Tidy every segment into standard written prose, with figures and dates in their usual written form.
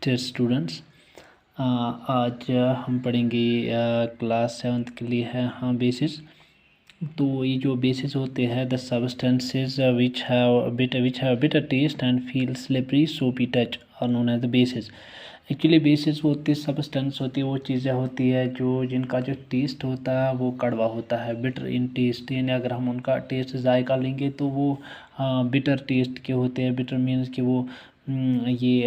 Dear students, आज हम पढ़ेंगे क्लास 7th के लिए है बेसिस। तो ये जो बेसिस होते हैं the substances which have bitter taste and feel slippery soapy touch are known as the bases. Actually bases वो होती है, सब्सटेंस होती है, वो चीज़ें होती है जिनका जो टेस्ट होता है वो कड़वा होता है, बिटर इन टेस्ट। यानी अगर हम उनका टेस्ट जायका लेंगे तो वो बिटर टेस्ट के होते हैं। बिटर मीन्स कि वो ये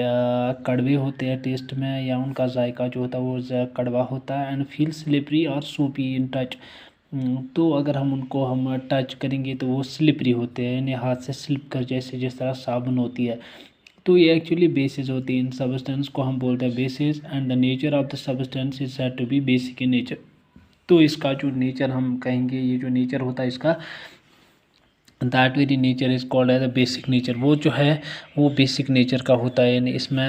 कड़वे होते हैं टेस्ट में, या उनका जायका जो होता है वो कड़वा होता है। एंड फील स्लिपरी और सोपी इन टच। तो अगर हम टच करेंगे तो वो स्लिपरी होते हैं, यानी हाथ से स्लिप कर जैसे जिस तरह साबुन होती है। तो ये एक्चुअली बेसिस होती है। इन सब्सटेंस को हम बोलते हैं bases and the nature of the substance is said to be basic in nature. तो इसका जो नेचर हम कहेंगे, ये जो नेचर होता है इसका, that very nature is called as the basic nature. वो जो है वो बेसिक नेचर का होता है। यानी इसमें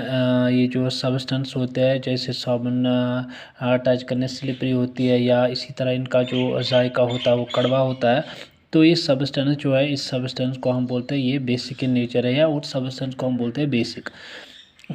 ये जो सब्सटेंस होते हैं जैसे साबुन टच करने स्लिपरी होती है, या इसी तरह इनका जो जायका होता है वो कड़वा होता है। तो ये सब्सटेंस जो है, इस सब्सटेंस को हम बोलते हैं ये बेसिक इन नेचर है, या उस सब्सटेंस को हम बोलते हैं बेसिक।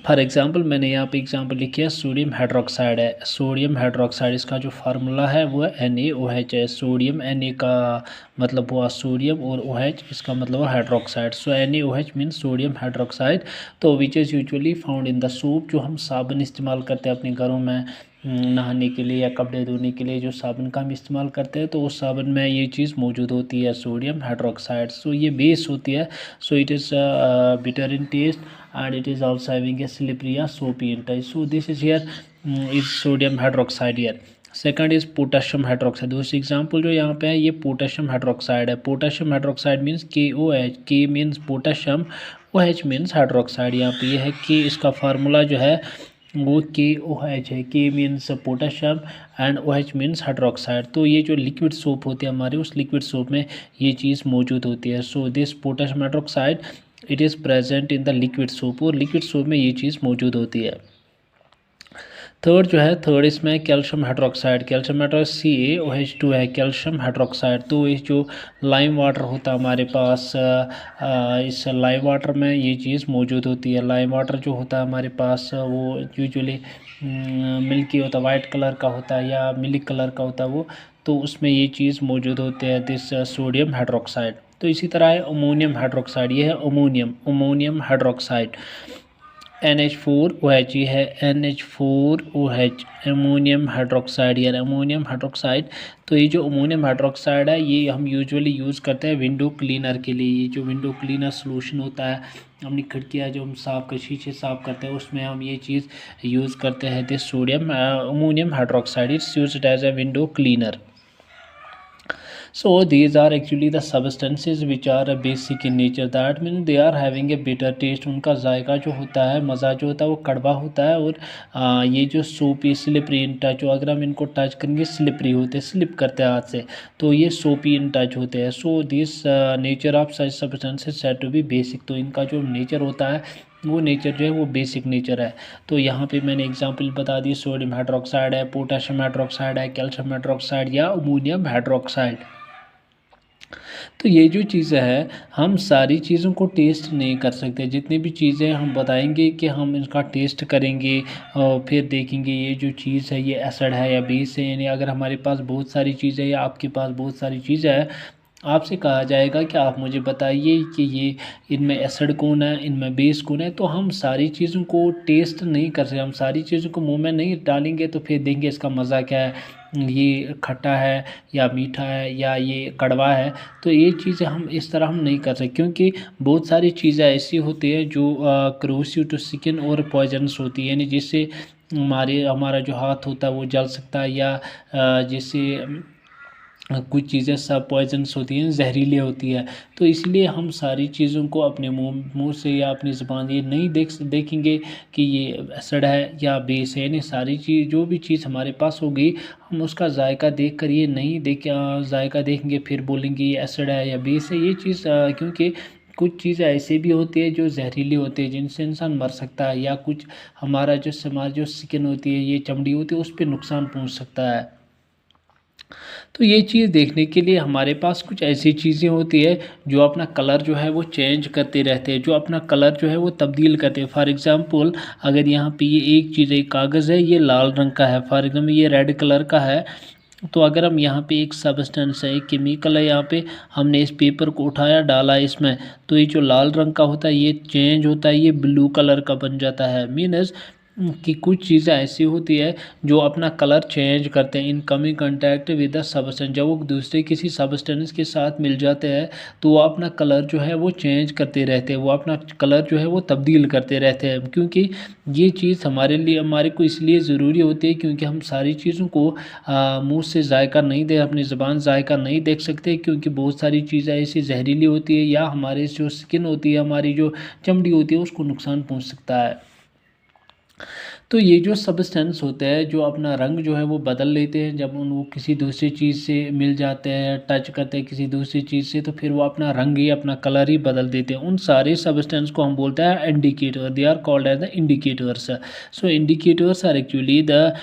फॉर एग्जांपल मैंने यहाँ पे एग्जांपल लिखी है, सोडियम हाइड्रोक्साइड है। सोडियम हाइड्रोक्साइड इसका जो फार्मूला है वो NaOH है। सोडियम Na का मतलब हुआ सोडियम, और OH इसका मतलब हुआ हाइड्रोक्साइड। सो NaOH मीन्स सोडियम हाइड्रोक्साइड। तो which is usually found in the soap. जो हम साबुन इस्तेमाल करते हैं अपने घरों में नहाने के लिए या कपड़े धोने के लिए, जो साबुन का हम इस्तेमाल करते हैं तो उस साबुन में ये चीज़ मौजूद होती है, सोडियम हाइड्रोक्साइड। सो ये बेस होती है। So it is bitter in taste and it is also having a slippery or soapy in touch. So this is here is sodium hydroxide here. Second is potassium hydroxide. दूसरी example जो यहाँ पे है ये potassium hydroxide है। Potassium hydroxide means KOH। के means potassium, OH means hydroxide. यहाँ पे ये है कि इसका फार्मूला जो है वो KOH है। के means potassium and OH means hydroxide. तो ये जो लिक्विड सोप होती है हमारी, उस लिक्विड सोप में ये चीज़ मौजूद होती है। So this potassium hydroxide it is present in the liquid soap, और लिक्विड सोप में ये चीज़ मौजूद होती है। थर्ड जो है, थर्ड इसमें calcium hydroxide. Calcium hydroxide CaOH2 है, कैल्शियम हाइड्रोक्साइड। तो इस जो लाइम वाटर होता है हमारे पास, इस लाइम वाटर में ये चीज़ मौजूद होती है। लाइम वाटर जो होता है हमारे पास वो यूजुअली मिल्की होता है, वाइट कलर का होता है या मिल्क कलर का होता है वो। तो उसमें ये चीज़ मौजूद होती है, दिस सोडियम हाइड्रोक्साइड। तो इसी तरह है अमोनियम हाइड्रोक्साइड। ये है अमोनियम हाइड्रोक्साइड। NH4OH ये है NH4OH अमोनियम हाइड्रोक्साइड या अमोनियम हाइड्रोक्साइड। तो ये जो अमोनियम हाइड्रोक्साइड है ये हम यूजुअली यूज़ करते हैं विंडो क्लीनर के लिए। ये जो विंडो क्लीनर सोल्यूशन होता है, अपनी खिड़कियाँ जो हम साफ़ कर शीशे साफ़ करते हैं उसमें हम ये चीज़ यूज़ करते हैं, this sodium ammonium hydroxide it's used as a window cleaner. So these are actually the substances which are basic in nature. That means they are having a bitter taste. उनका जायका जो होता है, मज़ा जो होता है वो कड़वा होता है। और ये जो सोपी स्लिपरी इन टच, अगर हम इनको टच करेंगे स्लिपरी होते हैं, स्लिप करते हैं हाथ से, तो ये सोपी इन टच होते हैं। So this nature of such substances said to be basic. तो इनका जो नेचर होता है वो नेचर जो है वो बेसिक नेचर है। तो यहाँ पे मैंने एग्जांपल बता दी, सोडियम हाइड्रोक्साइड है, पोटेशियम हाइड्रोक्साइड है, कैल्शियम हाइड्रोक्साइड या अमोनियम हाइड्रोक्साइड। तो ये जो चीज़ें है हम सारी चीज़ों को टेस्ट नहीं कर सकते। जितनी भी चीज़ें हम बताएंगे कि हम इनका टेस्ट करेंगे और फिर देखेंगे ये जो चीज़ है ये एसिड है या बेस है। यानी अगर हमारे पास बहुत सारी चीज़ें या आपके पास बहुत सारी चीज़ें है, आपसे कहा जाएगा कि आप मुझे बताइए कि ये इनमें एसिड कौन है, इनमें बेस कौन है, तो हम सारी चीज़ों को टेस्ट नहीं कर सकते। हम सारी चीज़ों को मुंह में नहीं डालेंगे तो फिर देंगे इसका मज़ा क्या है, ये खट्टा है या मीठा है या ये कड़वा है। तो ये चीज़ें हम इस तरह हम नहीं कर सकते, क्योंकि बहुत सारी चीज़ें ऐसी होती है जो क्रोसिव टू स्किन और पॉइजनस होती है, यानी जिससे हमारा जो हाथ होता है वो जल सकता है, या जिससे कुछ चीज़ें सब पॉइजनस होती हैं, जहरीली होती है। तो इसलिए हम सारी चीज़ों को अपने मुंह से या अपनी ज़ुबान ये नहीं देखेंगे कि ये एसिड है या बेस है। यानी सारी चीज़ जो भी चीज़ हमारे पास होगी हम उसका जायका देख कर ये नहीं जायका देखेंगे फिर बोलेंगे ये एसिड है या बेस है। ये चीज़ क्योंकि कुछ चीज़ें ऐसी भी होती है जो जहरीली होती है, जिनसे इंसान मर सकता है, या कुछ हमारी जो स्किन होती है, ये चमड़ी होती है, उस पर नुकसान पहुँच सकता है। तो ये चीज़ देखने के लिए हमारे पास कुछ ऐसी चीज़ें होती है जो अपना कलर जो है वो चेंज करते रहते हैं, जो अपना कलर जो है वो तब्दील करते हैं। फॉर एग्ज़ाम्पल अगर यहाँ पे ये एक चीज़ एक कागज़ है, ये लाल रंग का है, फॉर एग्ज़ाम्पल ये रेड कलर का है। तो अगर हम यहाँ पे एक सब्सटेंस है, एक केमिकल है, यहाँ पे हमने इस पेपर को उठाया डाला इसमें, तो ये जो लाल रंग का होता है ये चेंज होता है, ये ब्लू कलर का बन जाता है। मीनस कि कुछ चीज़ें ऐसी होती है जो अपना कलर चेंज करते हैं in coming contact with the substance. जब वो दूसरे किसी सब्सटेंस के साथ मिल जाते हैं तो वो अपना कलर जो है वो चेंज करते रहते हैं, वो अपना कलर जो है वो तब्दील करते रहते हैं। क्योंकि ये चीज़ हमारे लिए हमारे को इसलिए ज़रूरी होती है क्योंकि हम सारी चीज़ों को मुँह से जायका नहीं दे, अपनी ज़बान जायका नहीं देख सकते, क्योंकि बहुत सारी चीज़ें ऐसी जहरीली होती है या हमारे जो स्किन होती है, हमारी जो चमड़ी होती है उसको नुकसान पहुँच सकता है। तो ये जो सब्सटेंस होते हैं जो अपना रंग जो है वो बदल लेते हैं जब वो किसी दूसरी चीज़ से मिल जाते हैं, टच करते हैं किसी दूसरी चीज़ से, तो फिर वो अपना रंग ही अपना कलर ही बदल देते हैं। उन सारे सब्सटेंस को हम बोलते हैं indicator, they are called as the indicators. So indicators are actually the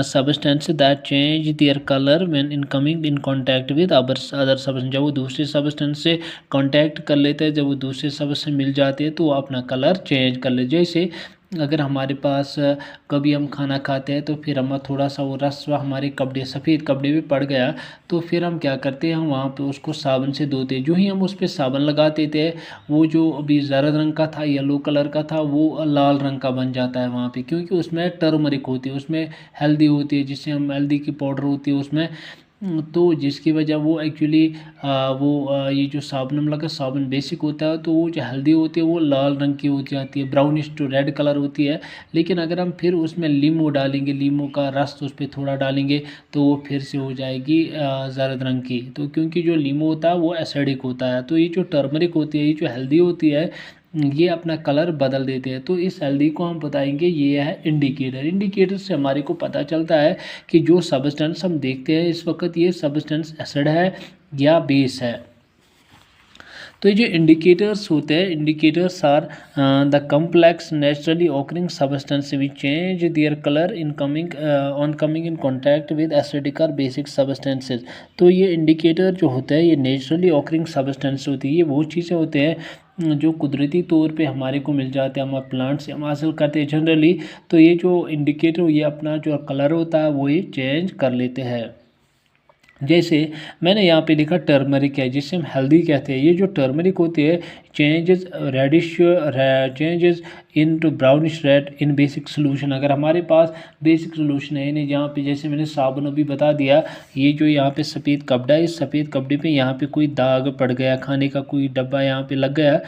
substance that change their color when in coming in contact with other substance। जब वो दूसरे सब्सटेंस से कांटेक्ट कर लेते हैं, जब वो दूसरे सब्सटेंस मिल जाते हैं तो वो अपना कलर चेंज कर ले। जैसे अगर हमारे पास कभी हम खाना खाते हैं तो फिर हम थोड़ा सा वो रस हमारे कपड़े सफ़ेद कपड़े पे पड़ गया, तो फिर हम क्या करते हैं, हम वहाँ पे उसको साबुन से धोते हैं। जो ही हम उस पर साबुन लगाते थे वो जो अभी जर्द रंग का था, येलो कलर का था, वो लाल रंग का बन जाता है वहाँ पे, क्योंकि उसमें टर्मरिक होती है, उसमें हल्दी होती है, जिससे हम हल्दी की पाउडर होती है उसमें। तो जिसकी वजह वो एक्चुअली ये जो साबुन हम लगा साबुन बेसिक होता है, तो वो जो हल्दी होती है वो लाल रंग की हो जाती है, ब्राउनिश टू रेड कलर होती है। लेकिन अगर हम फिर उसमें लींबू डालेंगे, लींबू का रस उस पर थोड़ा डालेंगे तो वो फिर से हो जाएगी जर्द रंग की। तो क्योंकि जो लींबू होता है वो एसिडिक होता है, तो ये जो टर्मरिक होती है, ये जो हल्दी होती है, ये अपना कलर बदल देते हैं। तो इस हल्दी को हम बताएंगे ये है इंडिकेटर। इंडिकेटर से हमारे को पता चलता है कि जो सब्सटेंस हम देखते हैं इस वक्त ये सब्सटेंस एसिड है या बेस है। तो ये जो इंडिकेटर्स होते हैं, indicators are the complex naturally occurring substance which change their colour in coming on coming in contact with acidic और बेसिक सब्सटेंसेज। तो ये इंडिकेटर जो होता है ये नेचुरली ऑकरिंग सब्सटेंस होती है, ये वो चीज़ें होते हैं जो कुदरती तौर पे हमारे को मिल जाते हैं, हम प्लांट से हम हासिल करते हैं जनरली। तो ये जो इंडिकेटर ये अपना जो कलर होता है वो ये चेंज कर लेते हैं। जैसे मैंने यहाँ पे लिखा टर्मरिक है, जिसे हम हल्दी कहते हैं। ये जो टर्मरिक होती है changes reddish changes into brownish red in basic solution. अगर हमारे पास बेसिक सोल्यूशन है, यानी जहाँ पे जैसे मैंने साबुन अभी बता दिया, ये जो यहाँ पे सफ़ेद कपड़ा है, इस सफ़ेद कपड़े पे यहाँ पे कोई दाग पड़ गया, खाने का कोई डब्बा यहाँ पे लग गया,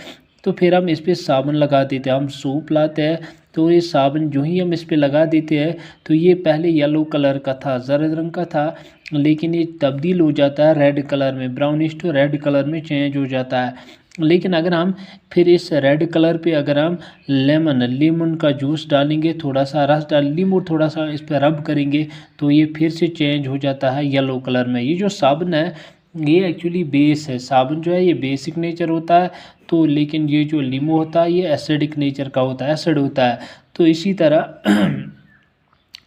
तो फिर हम इस पर साबुन लगा देते हैं। हम सूप लाते हैं तो ये साबुन जो ही हम इस पर लगा देते हैं तो ये पहले येलो कलर का था, जर्द रंग का था, लेकिन ये तब्दील हो जाता है रेड कलर में, ब्राउनिश टू रेड कलर में चेंज हो जाता है। लेकिन अगर हम फिर इस रेड कलर पे अगर हम लेमन का जूस डालेंगे, थोड़ा सा रस डाल नींबू थोड़ा सा इस पर रब करेंगे तो ये फिर से चेंज हो जाता है येलो कलर में। ये जो साबुन है ये एक्चुअली बेस है, साबुन जो है ये बेसिक नेचर होता है, तो लेकिन ये जो लीमो होता है ये एसिडिक नेचर का होता है, एसिड होता है। तो इसी तरह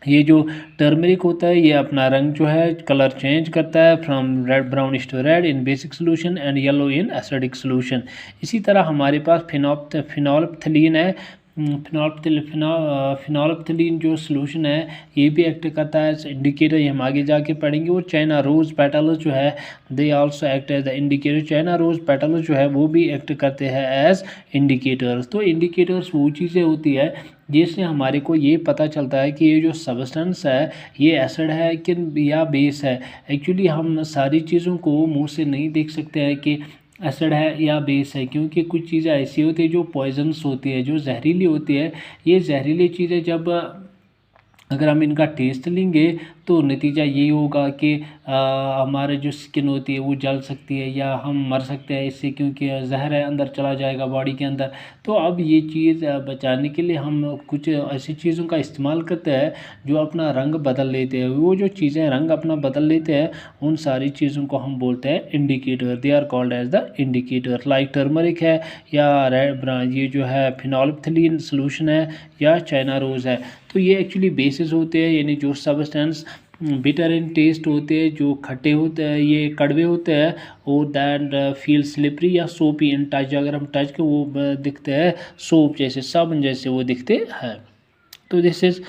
ये जो टर्मरिक होता है ये अपना रंग जो है कलर चेंज करता है from red brownish to red in basic solution and yellow in acidic solution. इसी तरह हमारे पास फिनोल्फ्थलीन है, फिनोल्फ्थलीन जो सोल्यूशन है ये भी एक्ट करता है एज इंडिकेटर, ये हम आगे जाके पढ़ेंगे। और चाइना रोज़ पेटल्स जो है they also act as the indicator, China rose petals जो है वो भी एक्ट करते हैं एज इंडिकेटर्स। तो इंडिकेटर्स वो चीज़ें होती है जिससे हमारे को ये पता चलता है कि ये जो सब्सटेंस है ये एसिड है कि या बेस है। एक्चुअली हम सारी चीज़ों को मुंह से नहीं देख सकते हैं कि एसिड है या बेस है, क्योंकि कुछ चीज़ें ऐसी होती है जो पॉइजनस होती है, जो जहरीली होती है। ये जहरीली चीज़ें जब अगर हम इनका टेस्ट लेंगे तो नतीजा यही होगा कि हमारे जो स्किन होती है वो जल सकती है या हम मर सकते हैं इससे, क्योंकि जहर है अंदर चला जाएगा बॉडी के अंदर। तो अब ये चीज़ बचाने के लिए हम कुछ ऐसी चीज़ों का इस्तेमाल करते हैं जो अपना रंग बदल लेते हैं। वो जो चीज़ें रंग अपना बदल लेते हैं उन सारी चीज़ों को हम बोलते हैं indicator, they are called as the indicator. Like turmeric है या ये जो है फिनोल्फ्थलीन सोल्यूशन है या चाइना रोज़ है। तो ये एक्चुअली बेसिस होते हैं, यानी जो सब्सटेंस बिटर इन टेस्ट होते हैं, जो खट्टे होते हैं, ये कड़वे होते हैं। और दैन फील स्लिपरी या सोपी इन टच, अगर हम टच के वो दिखते हैं सोप जैसे, साबुन जैसे वो दिखते हैं। तो दिस इज़